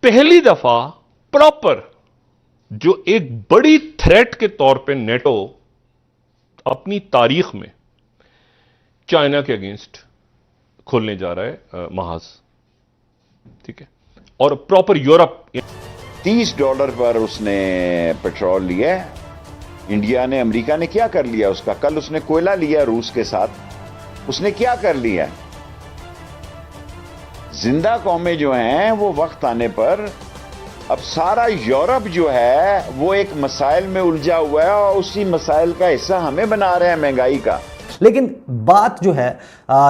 पहली दफा प्रॉपर जो एक बड़ी थ्रेट के तौर पे नेटो अपनी तारीख में चाइना के अगेंस्ट खोलने जा रहा है महाज, ठीक है, और प्रॉपर यूरोप। $30 पर उसने पेट्रोल लिया है। इंडिया ने, अमेरिका ने क्या कर लिया उसका? कल उसने कोयला लिया रूस के साथ, उसने क्या कर लिया? जिंदा कौमें जो हैं वो वक्त आने पर, अब सारा यूरोप जो है वो एक मसाइल में उलझा हुआ है और उसी मसाइल का हिस्सा हमें बना रहे हैं, महंगाई का। लेकिन बात जो है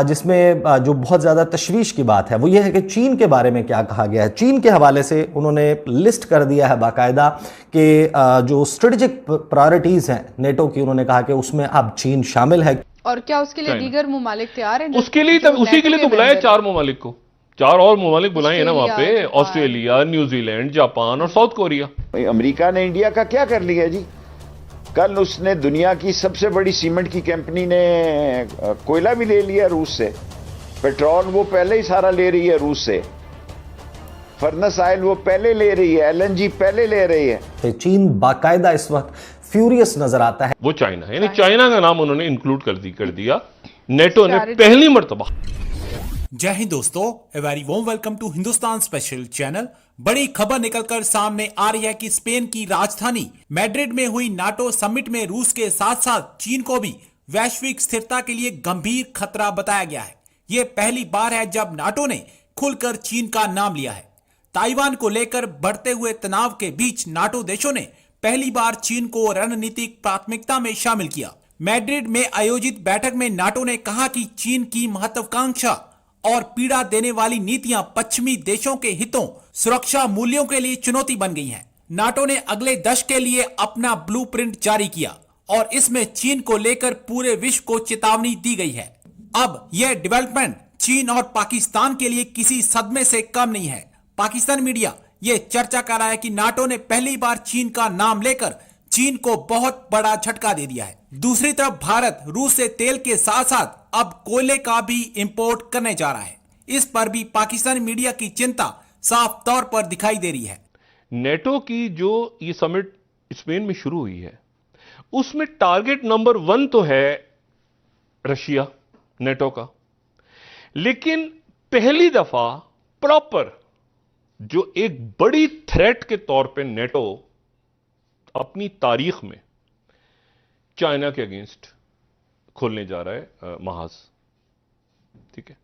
जिसमें जो बहुत ज़्यादा तशवीश की बात है वो ये है कि चीन के बारे में क्या कहा गया है। चीन के हवाले से उन्होंने लिस्ट कर दिया है बाकायदा कि जो स्ट्रेटेजिक प्रायोरिटीज़ हैं नेटो की, उन्होंने कहा कि उसमें अब चीन शामिल है। और क्या उसके लिए दीगर ममालिक तैयार हैं? उसके लिए उसी के लिए तो बुलाया 4 ममालिक को, 4 और ममालिक बुलाए हैं ना वहां पे, ऑस्ट्रेलिया, न्यूजीलैंड, जापान और साउथ कोरिया। अमेरिका ने इंडिया का क्या कर लिया जी? कल उसने दुनिया की सबसे बड़ी सीमेंट की कंपनी ने कोयला भी ले लिया रूस से, पेट्रोल वो पहले ही सारा ले रही है रूस से, फर्नेस ऑयल वो पहले ले रही है, एलएनजी पहले ले रही है। तो चीन बाकायदा इस वक्त फ्यूरियस नजर आता है। वो चाइना, यानी चाइना का नाम उन्होंने इंक्लूड कर दिया नेटो ने पहली मर्तबा। जय हिंद दोस्तों, a very warm welcome to Hindustan special channel. बड़ी खबर निकलकर सामने आ रही है कि स्पेन की राजधानी मैड्रिड में हुई नाटो समिट में रूस के साथ साथ चीन को भी वैश्विक स्थिरता के लिए गंभीर खतरा बताया गया है। यह पहली बार है जब नाटो ने खुलकर चीन का नाम लिया है। ताइवान को लेकर बढ़ते हुए तनाव के बीच नाटो देशों ने पहली बार चीन को रणनीतिक प्राथमिकता में शामिल किया। मैड्रिड में आयोजित बैठक में नाटो ने कहा कि चीन की महत्वाकांक्षा और पीड़ा देने वाली नीतियां पश्चिमी देशों के हितों, सुरक्षा मूल्यों के लिए चुनौती बन गई हैं। नाटो ने अगले दशक के लिए अपना ब्लूप्रिंट जारी किया और इसमें चीन को लेकर पूरे विश्व को चेतावनी दी गई है। अब यह डेवलपमेंट चीन और पाकिस्तान के लिए किसी सदमे से कम नहीं है। पाकिस्तान मीडिया ये चर्चा कर रहा है कि नाटो ने पहली बार चीन का नाम लेकर चीन को बहुत बड़ा झटका दे दिया है। दूसरी तरफ भारत रूस से तेल के साथ साथ अब कोयले का भी इंपोर्ट करने जा रहा है। इस पर भी पाकिस्तानी मीडिया की चिंता साफ तौर पर दिखाई दे रही है। नेटो की जो ये समिट स्पेन में शुरू हुई है उसमें टारगेट नंबर 1 तो है रशिया, नेटो का, लेकिन पहली दफा प्रॉपर जो एक बड़ी थ्रेट के तौर पे नेटो अपनी तारीख में चाइना के अगेंस्ट खोलने जा रहा है महाज, ठीक है,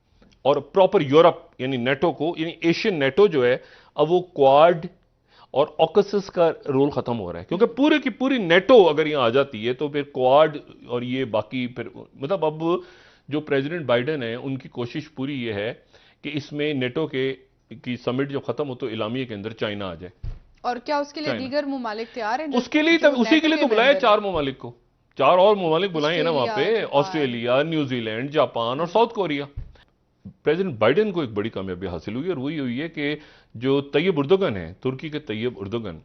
और प्रॉपर यूरोप यानी नेटो को, यानी एशियन नेटो जो है अब वो क्वाड और ऑकसस का रोल खत्म हो रहा है, क्योंकि पूरे की पूरी नेटो अगर यहां आ जाती है तो फिर क्वाड और ये बाकी फिर मतलब अब जो प्रेसिडेंट बाइडेन है उनकी कोशिश पूरी ये है कि इसमें नेटो की समिट जो खत्म हो तो इलामिया के अंदर चाइना आ जाए। और क्या उसके लिए दीगर ममालिक तैयार हैं? उसके लिए उसी के लिए तो बुलाया 4 ममालिक को, 4 और ममालिक बुलाए हैं ना वहां पे, ऑस्ट्रेलिया, न्यूजीलैंड, जापान और साउथ कोरिया। प्रेसिडेंट बाइडेन को एक बड़ी कामयाबी हासिल हुई और वही हुई है कि जो तैयब उर्दोगन है, तुर्की के तैयब उर्दोगन,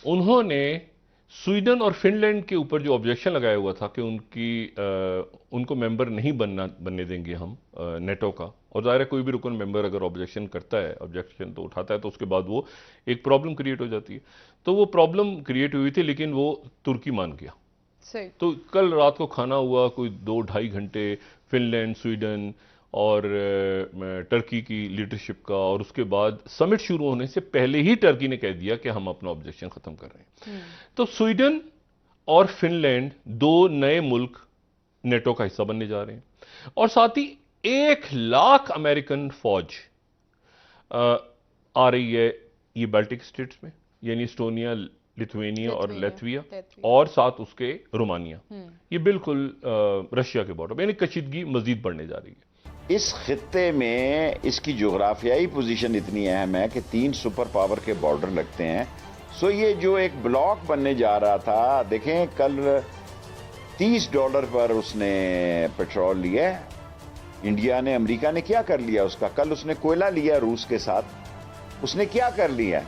उन्होंने स्वीडन और फिनलैंड के ऊपर जो ऑब्जेक्शन लगाया हुआ था कि उनको मेंबर नहीं बनने देंगे हम नेटो का, और ज़ाहिर है कोई भी रुकन मेंबर अगर ऑब्जेक्शन करता है, ऑब्जेक्शन तो उठाता है, तो उसके बाद वो एक प्रॉब्लम क्रिएट हो जाती है। तो वो प्रॉब्लम क्रिएट हुई थी, लेकिन वो तुर्की मान गया। सही। तो कल रात को खाना हुआ कोई 2-2.5 घंटे फिनलैंड, स्वीडन और टर्की की लीडरशिप का, और उसके बाद समिट शुरू होने से पहले ही टर्की ने कह दिया कि हम अपना ऑब्जेक्शन खत्म कर रहे हैं। तो स्वीडन और फिनलैंड 2 नए मुल्क नेटो का हिस्सा बनने जा रहे हैं, और साथ ही 1 लाख अमेरिकन फौज आ रही है ये बाल्टिक स्टेट्स में, यानी एस्टोनिया, लिथुआनिया और लेथविया, और साथ उसके रोमानिया। ये बिल्कुल रशिया के बॉर्डर, यानी कशीदगी मजीद बढ़ने जा रही है। इस खित्ते में इसकी जोग्राफियाई पोजीशन इतनी अहम है कि 3 सुपर पावर के बॉर्डर लगते हैं। सो ये जो एक ब्लॉक बनने जा रहा था, देखें कल $30 पर उसने पेट्रोल लिया है। इंडिया ने, अमेरिका ने क्या कर लिया उसका? कल उसने कोयला लिया रूस के साथ, उसने क्या कर लिया?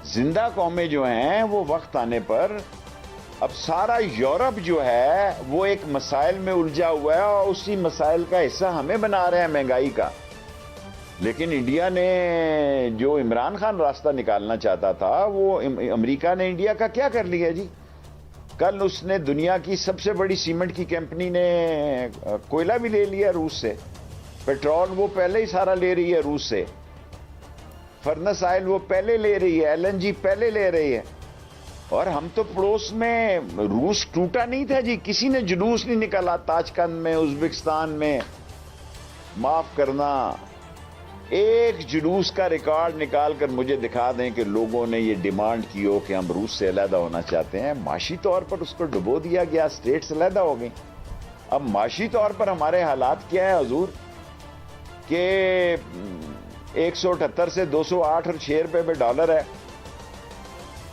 जिंदा कौमें जो हैं वो वक्त आने पर, अब सारा यूरोप जो है वो एक मसाइल में उलझा हुआ है और उसी मसाइल का हिस्सा हमें बना रहे हैं, महंगाई का। लेकिन इंडिया ने जो इमरान खान रास्ता निकालना चाहता था, वो अमेरिका ने इंडिया का क्या कर लिया जी। कल उसने दुनिया की सबसे बड़ी सीमेंट की कंपनी ने कोयला भी ले लिया रूस से, पेट्रोल वो पहले ही सारा ले रही है रूस से, फर्नेस ऑयल वो पहले ले रही है, एलएनजी पहले ले रही है। और हम तो पड़ोस में, रूस टूटा नहीं था जी, किसी ने जुलूस नहीं निकाला ताशकंद में, उज्बेकिस्तान में, माफ करना, एक जुलूस का रिकॉर्ड निकाल कर मुझे दिखा दें कि लोगों ने ये डिमांड की हो कि हम रूस से अलहदा होना चाहते हैं। माशी तौर पर उसको डुबो दिया गया, स्टेट्स अलहदा हो गई। अब माशी तौर पर हमारे हालात क्या है हजूर, कि 178 से 208 और 6 रुपए पे डॉलर है,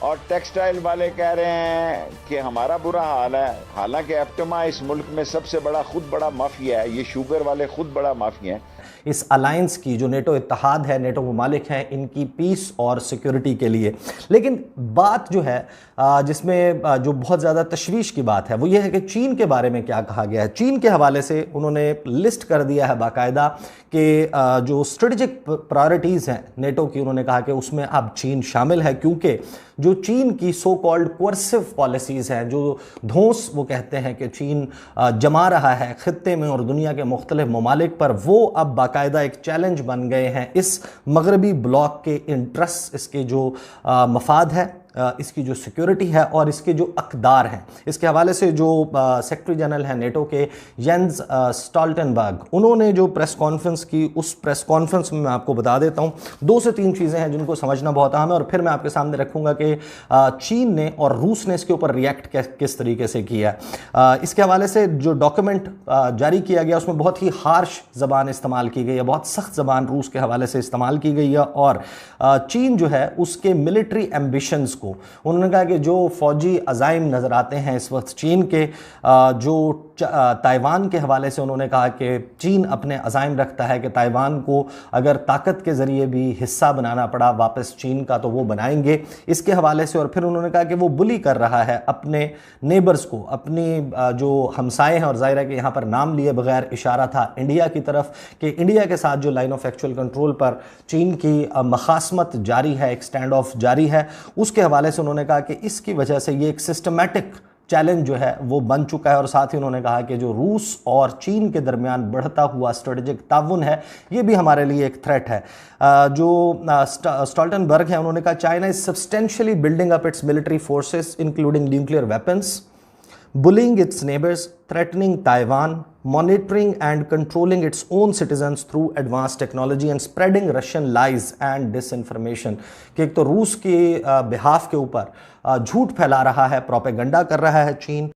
और टेक्सटाइल वाले कह रहे हैं कि हमारा बुरा हाल है। हालांकि एप्टमा इस मुल्क में सबसे बड़ा खुद बड़ा माफिया है, ये शुगर वाले खुद बड़ा माफिया है। इस अलायंस की, जो नेटो इत्तेहाद है, नेटो ममालिक हैं, इनकी पीस और सिक्योरिटी के लिए। लेकिन बात जो है जिसमें जो बहुत ज़्यादा तशवीश की बात है वो ये है कि चीन के बारे में क्या कहा गया है। चीन के हवाले से उन्होंने लिस्ट कर दिया है बाकायदा कि जो स्ट्रेटेजिक प्रायोरिटीज़ हैं नेटो की, उन्होंने कहा कि उसमें अब चीन शामिल है, क्योंकि जो चीन की सो कॉल्ड कोर्सिव पॉलिसीज़ हैं, जो धौंस वो कहते हैं कि चीन जमा रहा है खित्ते में और दुनिया के मुख्तलिफ ममालिक पर, वो अब बाकायदा एक चैलेंज बन गए हैं। इस मगरबी ब्लॉक के इंटरेस्ट, इसके जो मफाद है, इसकी जो सिक्योरिटी है और इसके जो अकदार हैं, इसके हवाले से जो सेक्रेटरी जनरल हैं नेटो के येंस स्टोल्टनबर्ग, उन्होंने जो प्रेस कॉन्फ्रेंस की, उस प्रेस कॉन्फ्रेंस में मैं आपको बता देता हूं 2 से 3 चीज़ें हैं जिनको समझना बहुत अहम है, और फिर मैं आपके सामने रखूंगा कि चीन ने और रूस ने इसके ऊपर रिएक्ट किस तरीके से किया। इसके हवाले से जो डॉक्यूमेंट जारी किया गया उसमें बहुत ही हार्श ज़बान इस्तेमाल की गई है, बहुत सख्त ज़बान रूस के हवाले से इस्तेमाल की गई है, और चीन जो है उसके मिलिट्री एम्बिशंस को, उन्होंने कहा कि जो फौजी अज़ाइम नज़र आते हैं इस वक्त चीन के, जो ताइवान के हवाले से उन्होंने कहा कि चीन अपने अज़ाइम रखता है कि ताइवान को अगर ताकत के ज़रिए भी हिस्सा बनाना पड़ा वापस चीन का तो वो बनाएंगे, इसके हवाले से। और फिर उन्होंने कहा कि वो बुली कर रहा है अपने नेबर्स को, अपनी जो हमसाए हैं, और ज़ाहिर है कि यहाँ पर नाम लिए बगैर इशारा था इंडिया की तरफ, कि इंडिया के साथ जो लाइन ऑफ एक्चुअल कंट्रोल पर चीन की मखासमत जारी है, एक स्टैंड ऑफ जारी है, उसके हवाले से उन्होंने कहा कि इसकी वजह से ये एक सिस्टमैटिक चैलेंज जो है वो बन चुका है। और साथ ही उन्होंने कहा कि जो रूस और चीन के दरमियान बढ़ता हुआ स्ट्रेटेजिक ताउन है, ये भी हमारे लिए एक थ्रेट है। जो स्टोल्टनबर्ग है, उन्होंने कहा China is substantially building up it's military forces including nuclear weapons, bullying its neighbors, threatening Taiwan, monitoring and controlling its own citizens through advanced technology and spreading Russian lies and disinformation। कि एक तो रूस के behalf के ऊपर झूठ फैला रहा है, प्रोपेगेंडा कर रहा है चीन,